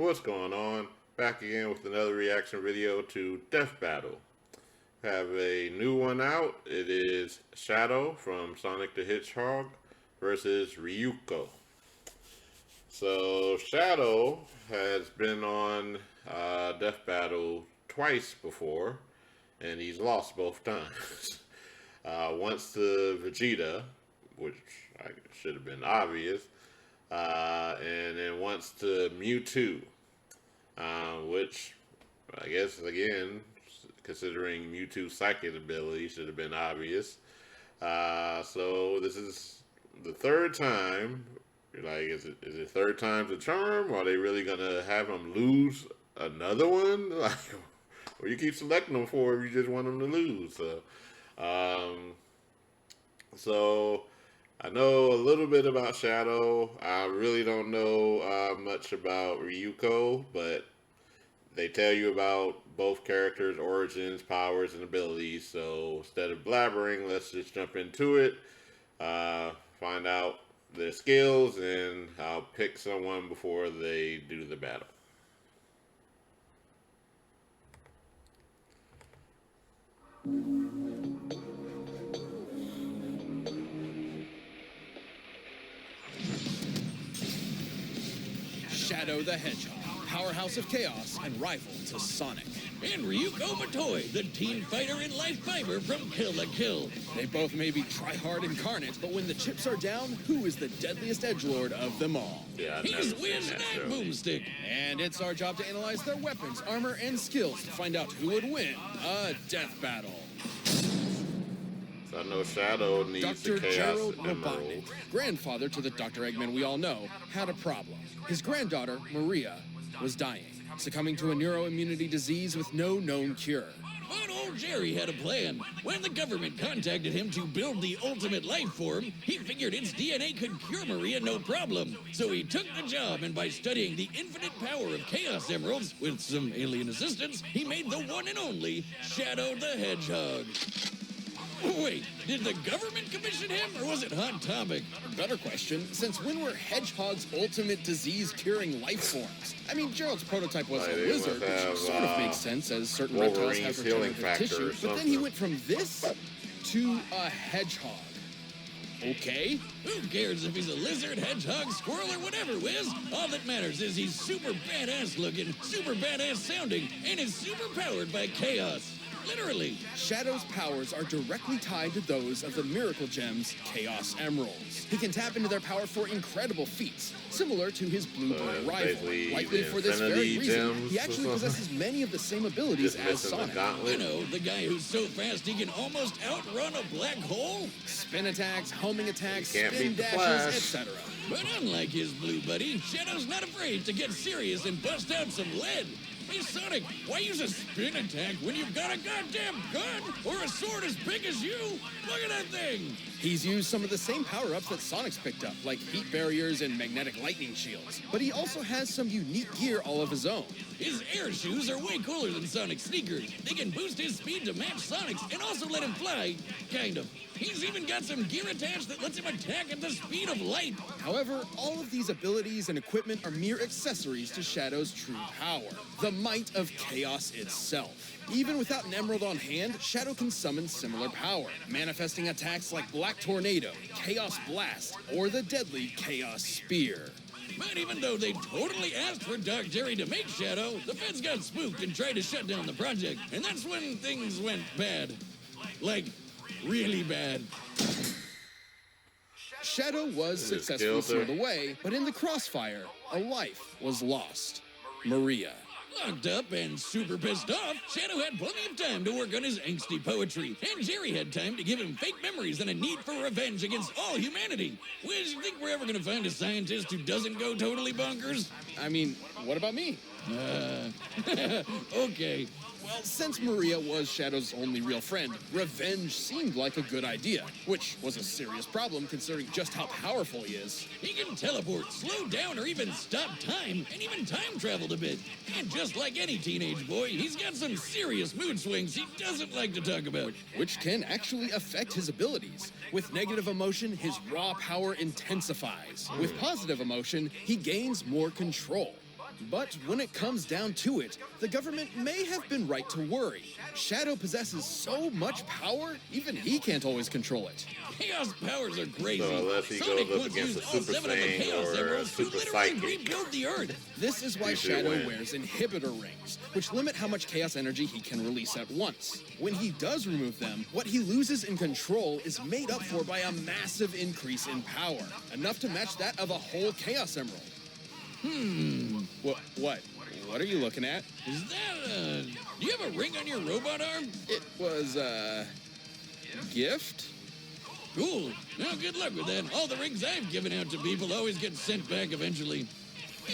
what's going on? Back again with another reaction video to Death Battle. Have a new one out. It is Shadow from Sonic the Hedgehog versus Ryuko. So Shadow has been on Death Battle twice before, and he's lost both times. Once to Vegeta, which should have been obvious, and then once to Mewtwo, which I guess again, considering Mewtwo's psychic ability, should have been obvious. So this is the third time. Like, is it third time's a charm? Or are they really gonna have him lose another one? Like, or you keep selecting them for if you just want them to lose. So I know a little bit about Shadow. I really don't know much about Ryuko, but they tell you about both characters' origins, powers, and abilities. So instead of blabbering, let's just jump into it, find out their skills, and I'll pick someone before they do the battle. Shadow the Hedgehog, powerhouse of chaos and rival to Sonic. And Ryuko Matoi, the teen fighter in life fiber from Kill la Kill. They both may be try-hard incarnate, but when the chips are down, who is the deadliest edgelord of them all? Yeah, He's Wiz Knight Boomstick. And it's our job to analyze their weapons, armor, and skills to find out who would win a death battle. So I know Shadow needs Dr. the Chaos Gerald Emerald. Robotnik, grandfather to the Dr. Eggman we all know, had a problem. His granddaughter, Maria, was dying, succumbing to a neuroimmunity disease with no known cure. But old Jerry had a plan. When the government contacted him to build the ultimate life form, he figured its DNA could cure Maria no problem. So he took the job, and by studying the infinite power of Chaos Emeralds, with some alien assistance, he made the one and only Shadow the Hedgehog. Wait, did the government commission him, or was it Hot Topic? Better question, since when were hedgehogs ultimate disease-curing life forms? I mean, Gerald's prototype was a They lizard, must have, which sort of makes sense, as certain reptiles Wolverine's have healing regenerative factor tissue, or but then he something. went from this to a hedgehog. Okay? Who cares if he's a lizard, hedgehog, squirrel, or whatever, Wiz? All that matters is he's super badass looking, super badass sounding, and is super powered by chaos. Literally. Shadow's powers are directly tied to those of the Miracle Gem's Chaos Emeralds. He can tap into their power for incredible feats, similar to his blue-blue rival. basically Likely the for this very Infinity reason, Gems he actually or something. possesses many of the same abilities Just as missing the Sonic. gauntlet. You know, the guy who's so fast he can almost outrun a black hole? Spin attacks, homing attacks, You can't spin beat the dashes, Flash. etc. But unlike his blue buddy, Shadow's not afraid to get serious and bust out some lead. Hey, Sonic, why use a spin attack when you've got a goddamn gun or a sword as big as you? Look at that thing! He's used some of the same power-ups that Sonic's picked up, like heat barriers and magnetic lightning shields. But he also has some unique gear all of his own. His air shoes are way cooler than Sonic's sneakers. They can boost his speed to match Sonic's and also let him fly, kind of. He's even got some gear attached that lets him attack at the speed of light. However, all of these abilities and equipment are mere accessories to Shadow's true power, the might of chaos itself. Even without an emerald on hand, Shadow can summon similar power, manifesting attacks like Black Tornado, Chaos Blast, or the deadly Chaos Spear. But even though they totally asked for Dark Jerry to make Shadow, the feds got spooked and tried to shut down the project. And that's when things went bad. Like, really bad. Shadow was They just successfully killed her. sealed away, but in the crossfire, a life was lost. Maria. Locked up and super pissed off, Shadow had plenty of time to work on his angsty poetry, and Jerry had time to give him fake memories and a need for revenge against all humanity. Wiz, you think we're ever gonna find a scientist who doesn't go totally bonkers? I mean, what about me? Okay. Well, since Maria was Shadow's only real friend, revenge seemed like a good idea, which was a serious problem considering just how powerful he is. He can teleport, slow down, or even stop time, and even time traveled a bit. And just like any teenage boy, he's got some serious mood swings he doesn't like to talk about. Which can actually affect his abilities. With negative emotion, his raw power intensifies. With positive emotion, he gains more control. But when it comes down to it, the government may have been right to worry. Shadow possesses so much power, even he can't always control it. Chaos powers are crazy. So unless he Sonic goes up once against used a all Super 7 of the Saiyan Chaos or a Emeralds to Super literally Psychic. rebuild the Earth. This is why Usually Shadow win. wears inhibitor rings, which limit how much chaos energy he can release at once. When he does remove them, what he loses in control is made up for by a massive increase in power, enough to match that of a whole Chaos Emerald. What? What are you looking at? Is that, do you have a ring on your robot arm? It was a gift? Cool. Well, good luck with that. All the rings I've given out to people always get sent back eventually.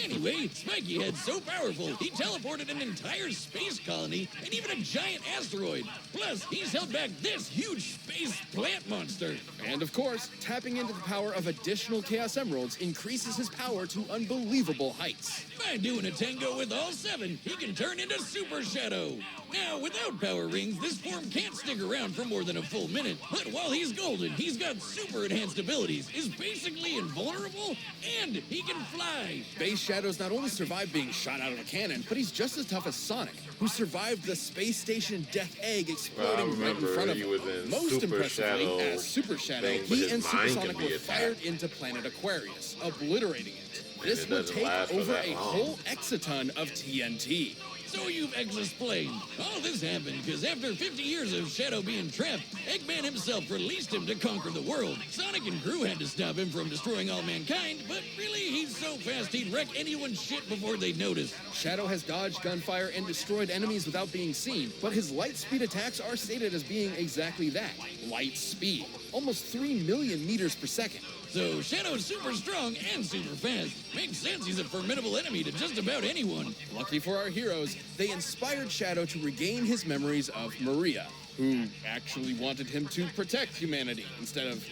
Anyway, Spiky Head's so powerful, he teleported an entire space colony and even a giant asteroid. Plus, he's held back this huge space plant monster. And of course, tapping into the power of additional Chaos Emeralds increases his power to unbelievable heights. By doing a tango with all 7, he can turn into Super Shadow. Now, without power rings, this form can't stick around for more than a full minute. But while he's golden, he's got super enhanced abilities, is basically invulnerable, and he can fly. Base Shadow's not only survived being shot out of a cannon, but he's just as tough as Sonic, who survived the space station death egg exploding right in remember front of he him. was in Most Super impressively, Shadow as Super Shadow, thing, but he his and Super mind Sonic can be were attacked. fired into planet Aquarius, obliterating it. This it would doesn't take last for over that a long. whole exaton of TNT. So you've explained. All this happened because after 50 years of Shadow being trapped, Eggman himself released him to conquer the world. Sonic and crew had to stop him from destroying all mankind, but really, he's so fast he'd wreck anyone's shit before they'd notice. Shadow has dodged gunfire and destroyed enemies without being seen, but his light speed attacks are stated as being exactly that, light speed. Almost 3 million meters per second. So Shadow's super strong and super fast. Makes sense he's a formidable enemy to just about anyone. Lucky for our heroes, they inspired Shadow to regain his memories of Maria, who actually wanted him to protect humanity instead of,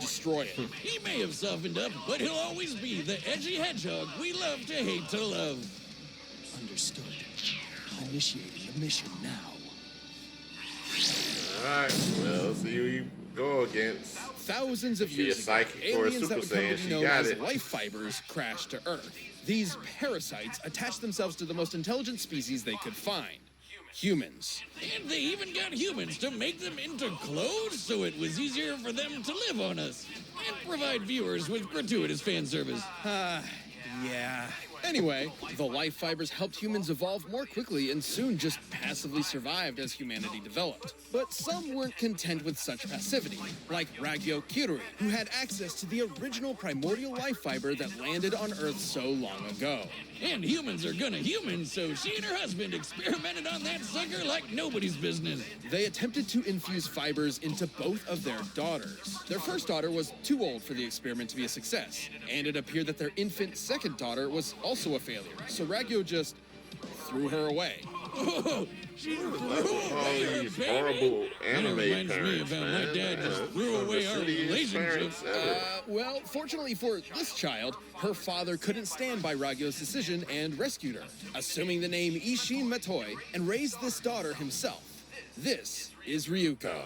destroy it. He may have softened up, but he'll always be the edgy hedgehog we love to hate to love. Understood. Initiating the mission now. Alright, well, let's see who you go against. Thousands of She years a ago, psychic or a aliens that Super would come Saiyan, to she be known got as it. life fibers crashed to Earth. These parasites attached themselves to the most intelligent species they could find, humans. And they even got humans to make them into clothes so it was easier for them to live on us. And provide viewers with gratuitous fan service. Yeah. Anyway, the life fibers helped humans evolve more quickly and soon just passively survived as humanity developed. But some weren't content with such passivity, like Ryuko, who had access to the original primordial life fiber that landed on Earth so long ago. And humans are gonna human, so she and her husband experimented on that sucker like nobody's business. They attempted to infuse fibers into both of their daughters. Their first daughter was too old for the experiment to be a success, and it appeared that their infant second daughter was also a failure, so Ryuko just threw her away. Oh, she threw All away her these baby. horrible That anime reminds me parents, of how man. my dad just Yeah, threw one of the away our shittiest relationship. parents ever. Well, fortunately for this child, her father couldn't stand by Ryuko's decision and rescued her, assuming the name Ishin Matoi, and raised this daughter himself. This is Ryuko.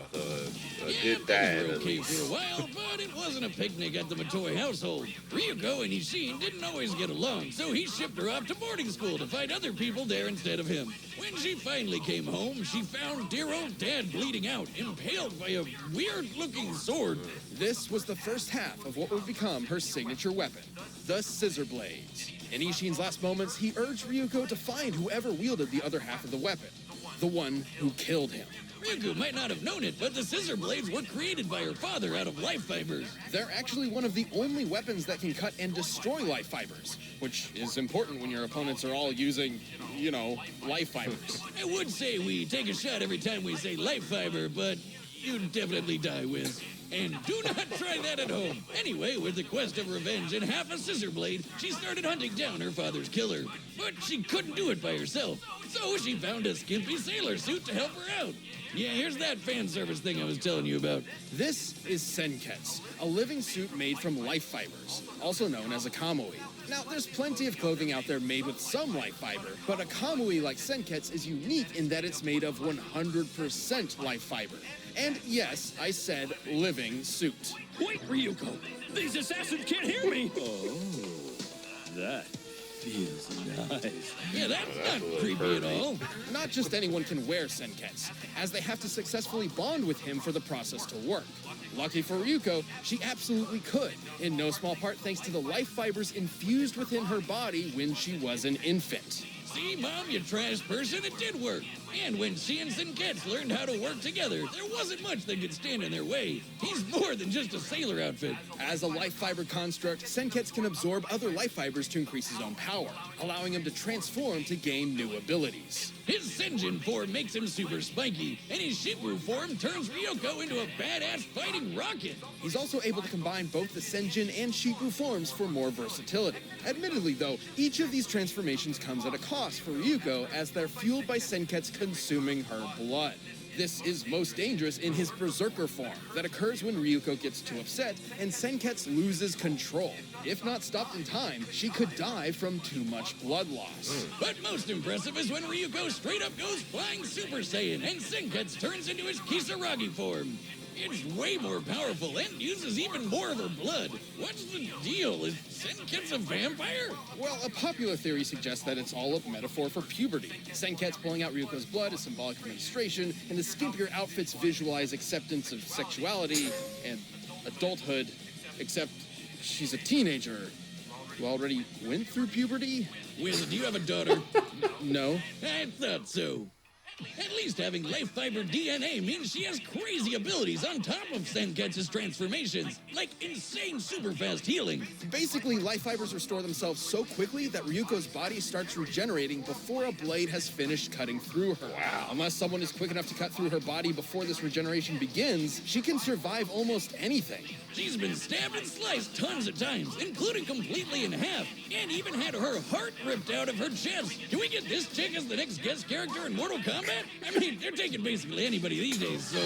Did that things were at okay least. for a while, but it wasn't a picnic at the Matoi household. Ryuko and Ishin didn't always get along, so he shipped her off to boarding school to find other people there instead of him. When she finally came home, she found dear old dad bleeding out, impaled by a weird-looking sword. This was the first half of what would become her signature weapon, the scissor blades. In Ishin's last moments, he urged Ryuko to find whoever wielded the other half of the weapon, the one who killed him. Ryuko might not have known it, but the scissor blades were created by her father out of life fibers. They're actually one of the only weapons that can cut and destroy life fibers, which is important when your opponents are all using, life fibers. I would say we take a shot every time we say life fiber, but you'd definitely die, Wiz. And do not try that at home. Anyway, with the quest of revenge and half a scissor blade, she started hunting down her father's killer. But she couldn't do it by herself, so she found a skimpy sailor suit to help her out. Yeah, here's that fan service thing I was telling you about. This is Senketsu, a living suit made from life fibers, also known as a kamui. Now, there's plenty of clothing out there made with some life fiber, but a kamui like Senketsu is unique in that it's made of 100% life fiber. And yes, I said living suit. Wait, Ryuko! These assassins can't hear me! That feels nice. Yeah, that's that's a not little creepy at pervy. all. Not just anyone can wear Senketsu, as they have to successfully bond with him for the process to work. Lucky for Ryuko, she absolutely could, in no small part thanks to the life fibers infused within her body when she was an infant. See, Mom, you trash person, it did work. And when she and Senketsu learned how to work together, there wasn't much that could stand in their way. He's more than just a sailor outfit. As a life fiber construct, Senketsu can absorb other life fibers to increase his own power, allowing him to transform to gain new abilities. His Senjin form makes him super spiky, and his Shipru form turns Ryuko into a badass fighting rocket. He's also able to combine both the Senjin and Shikru forms for more versatility. Admittedly, though, each of these transformations comes at a cost for Ryuko, as they're fueled by Senketsu consuming her blood. This is most dangerous in his Berserker form that occurs when Ryuko gets too upset and Senketsu loses control. If not stopped in time, she could die from too much blood loss. But most impressive is when Ryuko straight up goes flying Super Saiyan and Senketsu turns into his Kisaragi form. It's way more powerful and uses even more of her blood. What's the deal? Is Senketsu a vampire? Well, a popular theory suggests that it's all a metaphor for puberty. Senketsu pulling out Ryuko's blood is symbolic of menstruation, and the skimpier outfits visualize acceptance of sexuality and adulthood, except she's a teenager who already went through puberty? Wiz, do you have a daughter? No. I thought so. At least having life fiber DNA means she has crazy abilities on top of Senketsu's transformations, like insane super fast healing. Basically, life fibers restore themselves so quickly that Ryuko's body starts regenerating before a blade has finished cutting through her. Wow. Unless someone is quick enough to cut through her body before this regeneration begins, she can survive almost anything. She's been stabbed and sliced tons of times, including completely in half, and even had her heart ripped out of her chest. Can we get this chick as the next guest character in Mortal Kombat? I mean, they're taking basically anybody these days, so...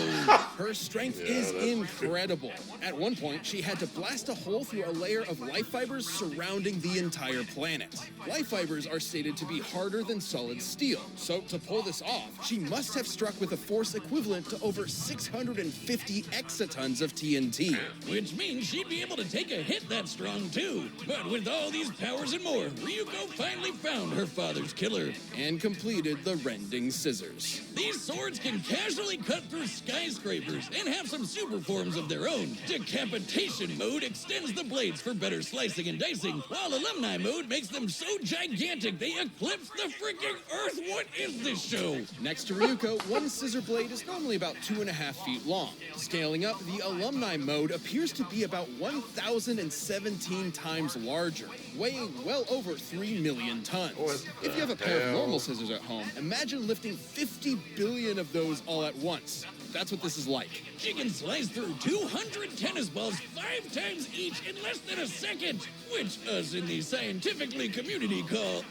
Her strength is incredible. At one point, she had to blast a hole through a layer of life fibers surrounding the entire planet. Life fibers are stated to be harder than solid steel, so to pull this off, she must have struck with a force equivalent to over 650 exatons of TNT. Which means she'd be able to take a hit that strong, too. But with all these powers and more, Ryuko finally found her father's killer. And completed the rending scissors. These swords can casually cut through skyscrapers and have some super forms of their own. Decapitation mode extends the blades for better slicing and dicing, while alumni mode makes them so gigantic they eclipse the freaking earth. What is this show? Next to Ryuko, one scissor blade is normally about 2.5 feet long. Scaling up, the alumni mode appears to be about 1,017 times larger, weighing well over 3 million tons. What If you have a the pair of hell? normal scissors at home, imagine lifting 50 billion of those all at once. That's what this is like. She can slice through 200 tennis balls 5 times each in less than a second, which us in the scientifically community call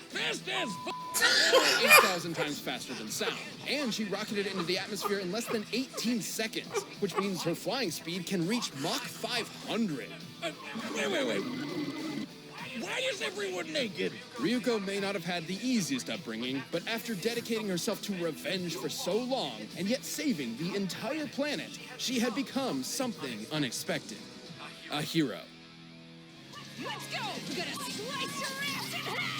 fast as f. 8,000 times faster than sound. And she rocketed into the atmosphere in less than 18 seconds, which means her flying speed can reach Mach 500. Wait. Why is everyone naked? Ryuko may not have had the easiest upbringing, but after dedicating herself to revenge for so long, and yet saving the entire planet, she had become something unexpected. A hero. Let's go! We're gonna slice your ass in half!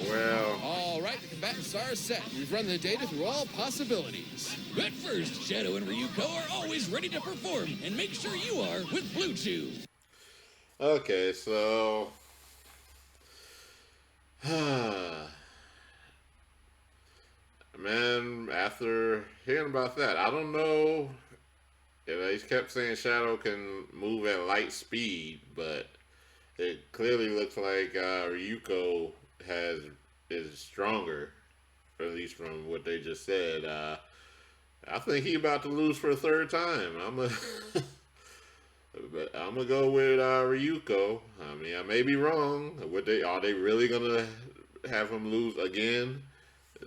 Well, All right, the combatants are set. We've run the data through all possibilities. But first, Shadow and Ryuko are always ready to perform, and make sure you are with Blue Chew. okay, so... Man, after hearing about that, I don't know. He kept saying Shadow can move at light speed, but it clearly looks like Ryuko is stronger, at least from what they just said. I think he about to lose for a third time. I'm gonna go with Ryuko. I mean, I may be wrong. Are they really gonna have him lose again?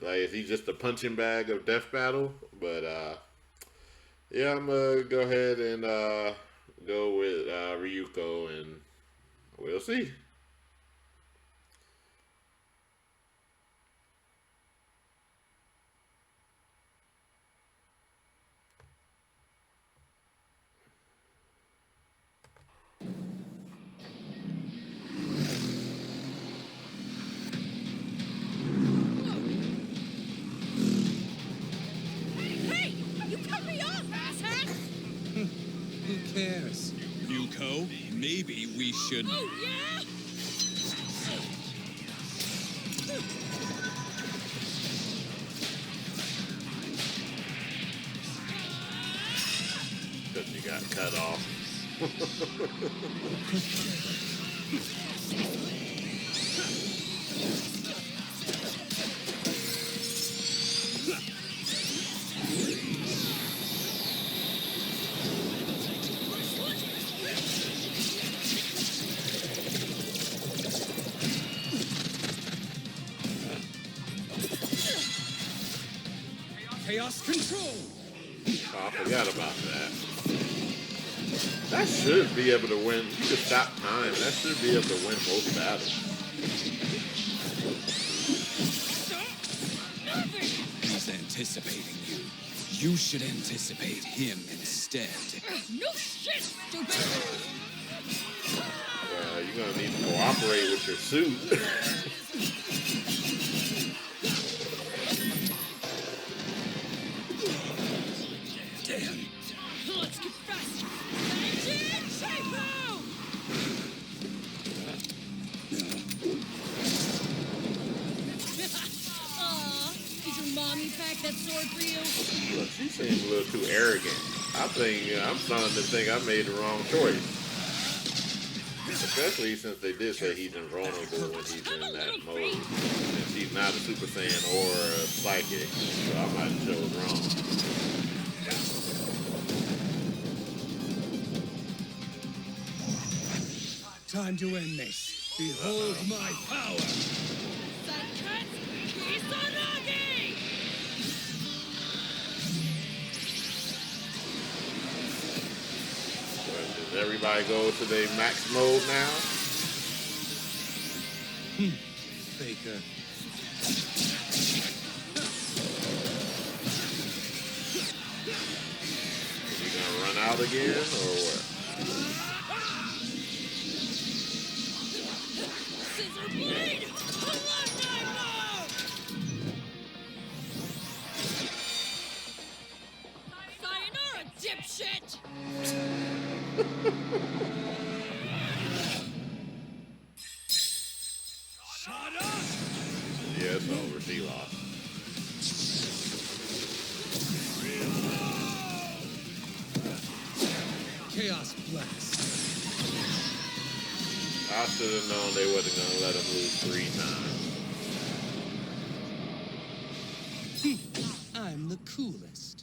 Like, is he just a punching bag of Death Battle? But yeah, I'm gonna go ahead and go with Ryuko, and we'll see. cares? Ryuko, maybe we should... Oh, yeah? Because you got cut off. Chaos control! Oh, I forgot about that. That should be able to win. You can stop time. That should be able to win most battles. He's anticipating you. You should anticipate him instead. No shit, stupid! Well, you're going to need to cooperate with your suit. Damn. Let's get faster! Engine Shapo! Aw, did your mommy pack that sword for you? Look, she seems a little too arrogant. I'm starting to think I made the wrong choice. Especially since they did say he's invulnerable when he's in that mode. Since he's not a Super Saiyan or a Psychic, so I might have chose wrong. Time to end this. Behold my power. Suncut Kisaragi! Does everybody go to their max mode now? Faker. Is he gonna run out again, or what? Scissor blade! Lifetime mode! Sayonara, dipshit! Shut up! Yeah, it's over. She lost. Chaos blast. I should have known they wasn't gonna let him lose 3 times. I'm the coolest.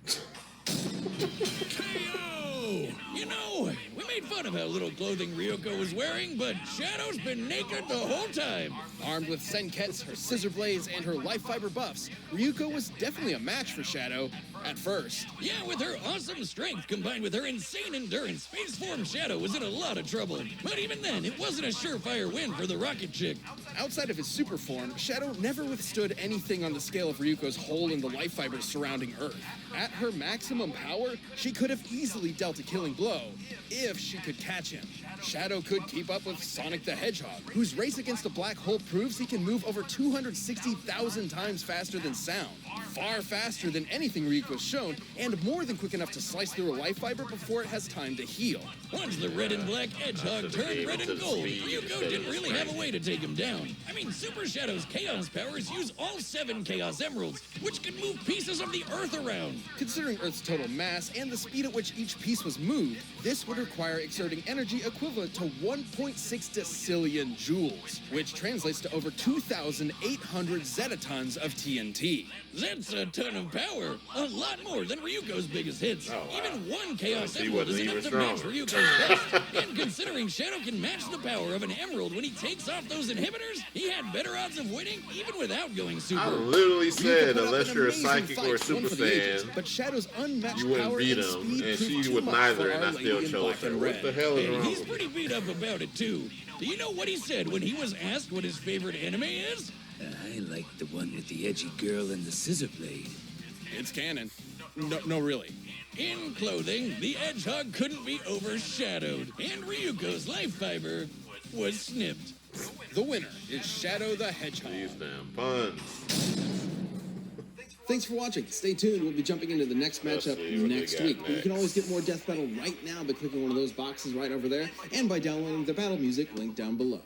KO! You know, we made fun of how little clothing Ryuko was wearing, but Shadow's been naked the whole time. Armed with Senkets, her scissor blades, and her life fiber buffs, Ryuko was definitely a match for Shadow at first. Yeah, with her awesome strength combined with her insane endurance, Space Form Shadow was in a lot of trouble. But even then, it wasn't a surefire win for the Rocket Chick. Outside of his super form, Shadow never withstood anything on the scale of Ryuko's hole in the life fibers surrounding Earth. At her maximum power, she could have easily dealt a killing blow, if she could catch him. Shadow could keep up with Sonic the Hedgehog, whose race against the black hole proves he can move over 260,000 times faster than sound. Far faster than anything Ryuko's shown, and more than quick enough to slice through a life fiber before it has time to heal. Once the red and black Hedgehog turned red and gold, Ryuko didn't really have a way to take him down. I mean, Super Shadow's Chaos powers use all 7 Chaos Emeralds, which can move pieces of the Earth around. Considering Earth's total mass and the speed at which each piece was moved, this would require exerting energy equivalent to 1.6 decillion joules, which translates to over 2,800 zetatons of TNT. That's a ton of power. A lot more than Ryuko's biggest hits. Oh, wow. Even one Chaos He Emerald is wasn't enough to even match stronger. Ryuko's best. And considering Shadow can match the power of an emerald when he takes off those inhibitors, he had better odds of winning even without going super. I literally Ryuko said, put up unless an you're a amazing Psychic fight, or a Super one for the ages, Saiyan, but Shadow's unmatched you wouldn't power beat and him, speed and proved she too would much neither, for and Our I still Lady in chose Black her. and What the Red. hell is And wrong he's with pretty beat up about it too. Do you know what he said when he was asked what his favorite anime is? I like the one with the edgy girl and the scissor blade. It's canon. No, really. In clothing, the Hedgehog couldn't be overshadowed, and Ryuko's life fiber was snipped. The winner is Shadow the Hedgehog. These damn puns. Thanks for watching. Stay tuned. We'll be jumping into the next Let's matchup see what they next got week. But you can next. always get more Death Battle right now by clicking one of those boxes right over there and by downloading the battle music linked down below.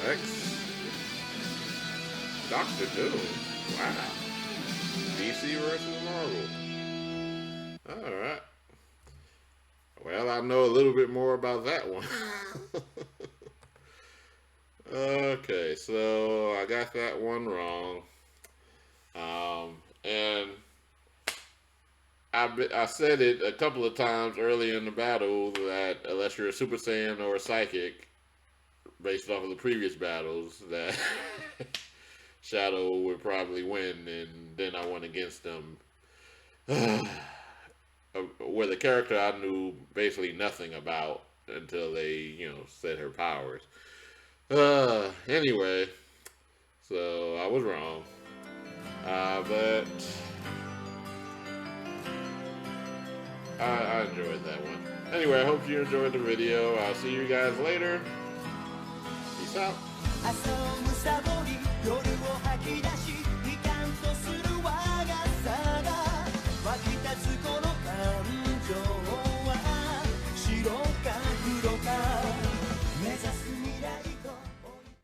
Next, Doctor Doom. Wow. DC versus Marvel. Alright. Well, I know a little bit more about that one. Okay, so I got that one wrong. And I said it a couple of times early in the battle that unless you're a Super Saiyan or a Psychic, based off of the previous battles, that Shadow would probably win, and then I went against them. Where the character I knew basically nothing about until they, said her powers. Anyway, so I was wrong. But I enjoyed that one. Anyway, I hope you enjoyed the video. I'll see you guys later. Peace out.